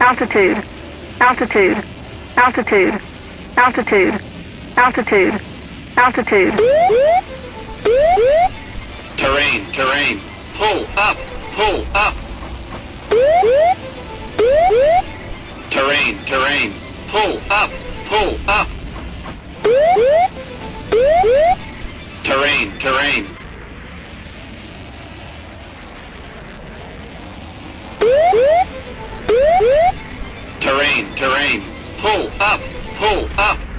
altitude, altitude, altitude, altitude, altitude, altitude. Terrain, terrain. Pull up, pull up. Terrain, terrain. Pull up, pull up. Terrain, terrain. Terrain, terrain. Pull up, pull up.